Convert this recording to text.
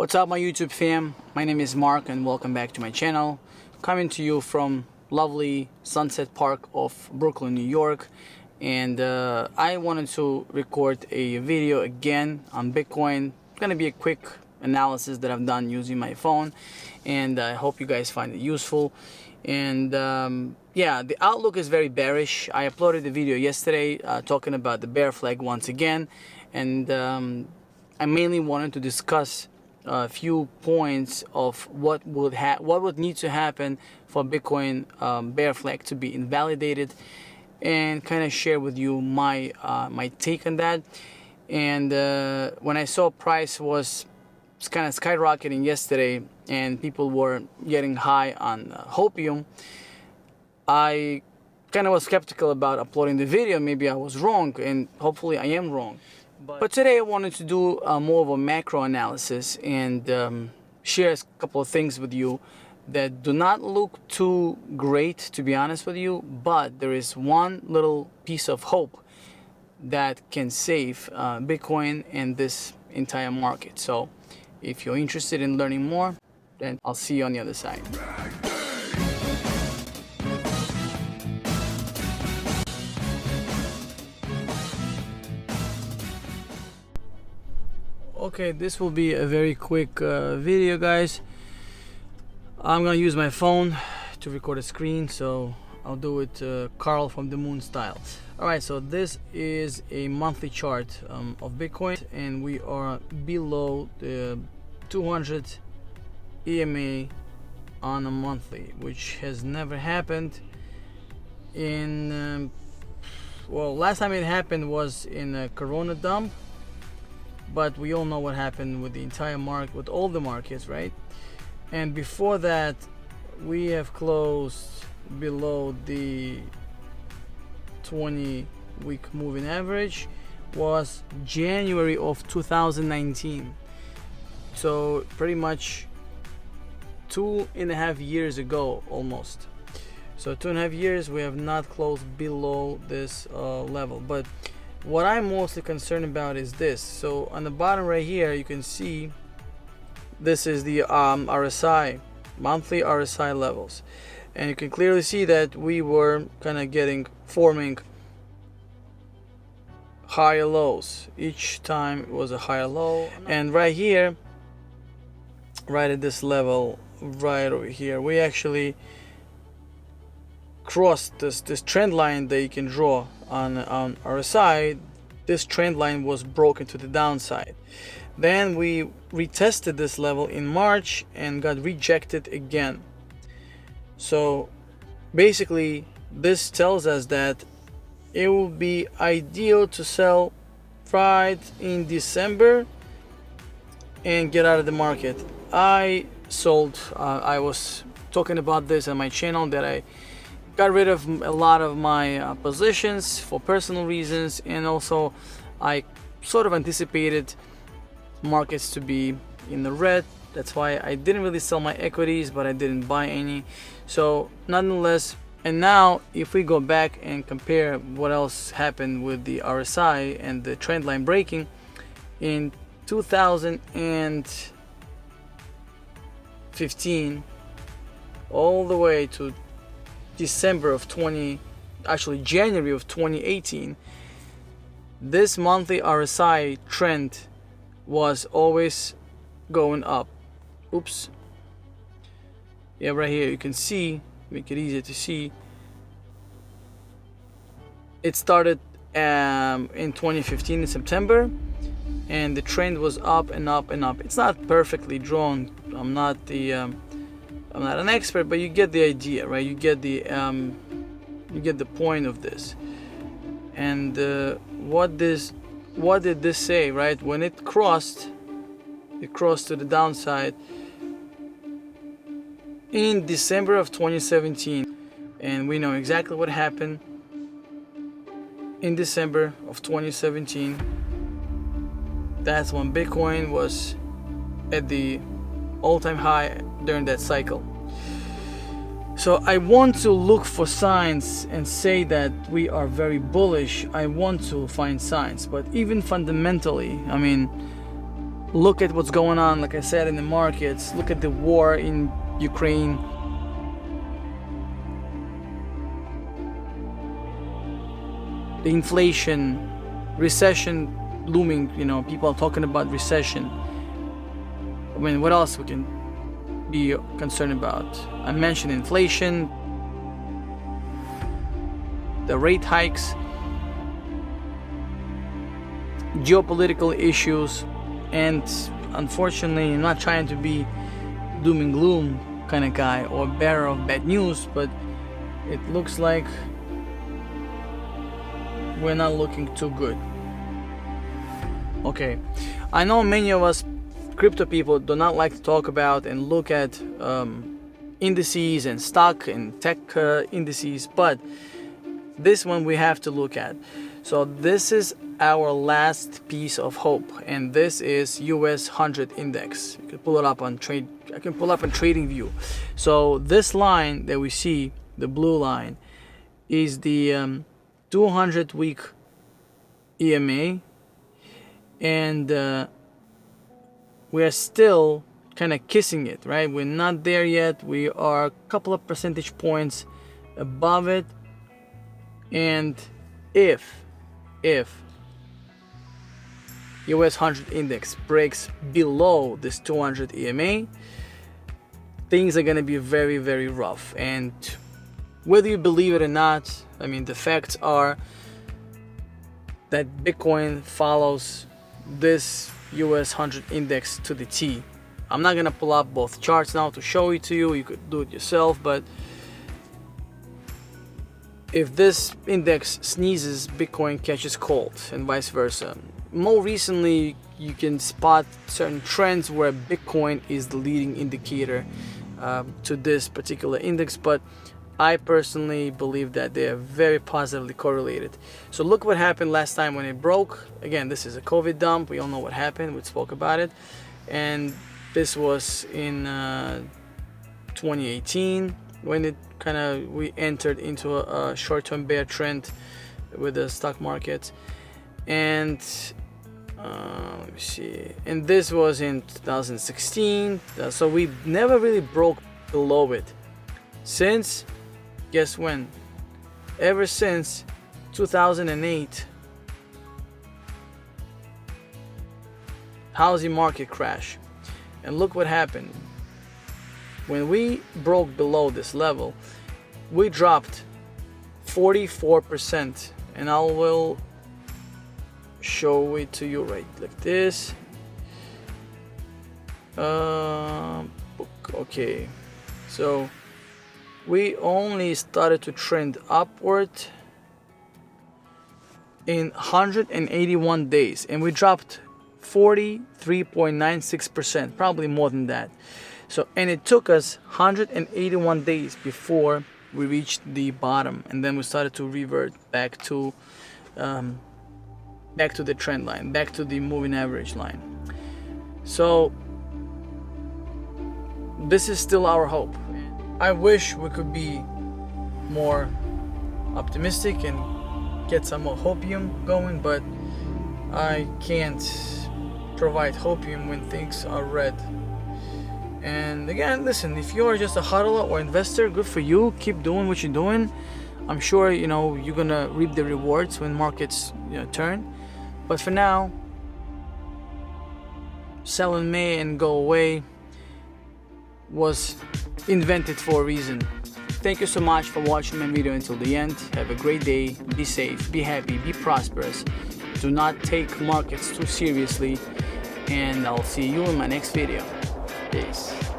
What's up, my YouTube fam? My name is Mark and welcome back to my channel. Coming to you from lovely Sunset Park of Brooklyn, New York. And I wanted to record a video again on Bitcoin. It's gonna be a quick analysis that I've done using my phone, and I hope you guys find it useful. And yeah, the outlook is very bearish. I uploaded the video yesterday talking about the bear flag once again, and I mainly wanted to discuss a few points of what would need to happen for Bitcoin bear flag to be invalidated, and kind of share with you my my take on that. And when I saw price was kind of skyrocketing yesterday and people were getting high on hopium, I kind of was skeptical about uploading the video. Maybe I was wrong, and hopefully I am wrong. But today I wanted to do more of a macro analysis and share a couple of things with you that do not look too great, to be honest with you, but there is one little piece of hope that can save Bitcoin and this entire market. So if you're interested in learning more, then I'll see you on the other side. Okay, this will be a very quick video, guys. I'm gonna use my phone to record a screen, so I'll do it Carl from the Moon style. Alright, so this is a monthly chart of Bitcoin, and we are below the 200 EMA on a monthly, which has never happened in well, last time it happened was in a Corona dump, but we all know what happened with the entire market, with all the markets, right? And before that, we have closed below the 20-week moving average. Was January of 2019, so pretty much 2.5 years ago almost. So 2.5 years we have not closed below this level. But what I'm mostly concerned about is this. So on the bottom right here, you can see this is the RSI, monthly RSI levels, and you can clearly see that we were kind of forming higher lows. Each time it was a higher low, and right here, right at this level, right over here, we actually crossed this trend line that you can draw on RSI. This trend line was broken to the downside. Then we retested this level in March and got rejected again. So basically this tells us that it will be ideal to sell right in December and get out of the market. I sold, I was talking about this on my channel, that I got rid of a lot of my positions for personal reasons, and also I sort of anticipated markets to be in the red. That's why I didn't really sell my equities, but I didn't buy any. So nonetheless, and now if we go back and compare what else happened with the RSI and the trend line breaking in 2015 all the way to January of 2018, this monthly RSI trend was always going up. Oops. Yeah, right here you can see, make it easier to see. It started in 2015 in September, and the trend was up and up and up. It's not perfectly drawn. I'm not an expert, but you get the idea, right? You get the point of this. And what did this say, right? When it crossed to the downside in December of 2017, and we know exactly what happened in December of 2017. That's when Bitcoin was at the all-time high during that cycle. So I want to look for signs and say that we are very bullish. I want to find signs, but even fundamentally, I mean, Look at what's going on, like I said, in the markets. Look at the war in Ukraine. The inflation, recession looming, you know, people are talking about recession. I mean, what else we can be concerned about? I mentioned inflation, the rate hikes, geopolitical issues, and unfortunately, I'm not trying to be doom and gloom kind of guy or bearer of bad news, but it looks like we're not looking too good. Okay, I know many of us crypto people do not like to talk about and look at indices and stock and tech indices, but this one we have to look at. So this is our last piece of hope, and this is US 100 index. You can pull it up on trade. I can pull up on TradingView. So this line that we see, the blue line, is the 200-week EMA, and we are still kind of kissing it, right? We're not there yet. We are a couple of percentage points above it, and if US 100 index breaks below this 200 EMA, things are going to be very, very rough. And whether you believe it or not, I mean, the facts are that Bitcoin follows this US 100 index to the T. I'm not going to pull up both charts now to show it to you. You could do it yourself, but if this index sneezes, Bitcoin catches cold, and vice versa. More recently, you can spot certain trends where Bitcoin is the leading indicator to this particular index, but I personally believe that they are very positively correlated. So look what happened last time when it broke. Again, this is a COVID dump. We all know what happened. We spoke about it. And this was in 2018 when it we entered into a short-term bear trend with the stock market. And let me see, and this was in 2016. So we never really broke below it since, guess when? Ever since 2008 housing market crash. And look what happened. When we broke below this level, we dropped 44%, and I will show it to you right like this. Okay, so we only started to trend upward in 181 days, and we dropped 43.96%, probably more than that. So, and it took us 181 days before we reached the bottom, and then we started to revert back to the trend line, back to the moving average line. So this is still our hope. I wish we could be more optimistic and get some more hopium going, but I can't provide hopium when things are red. And again, listen, if you're just a hodler or investor, good for you. Keep doing what you're doing. I'm sure you're gonna reap the rewards when markets turn. But for now, sell in May and go away was invented for a reason. Thank you so much for watching my video until the end. Have a great day. Be safe, be happy, be prosperous. Do not take markets too seriously, and I'll see you in my next video. Peace.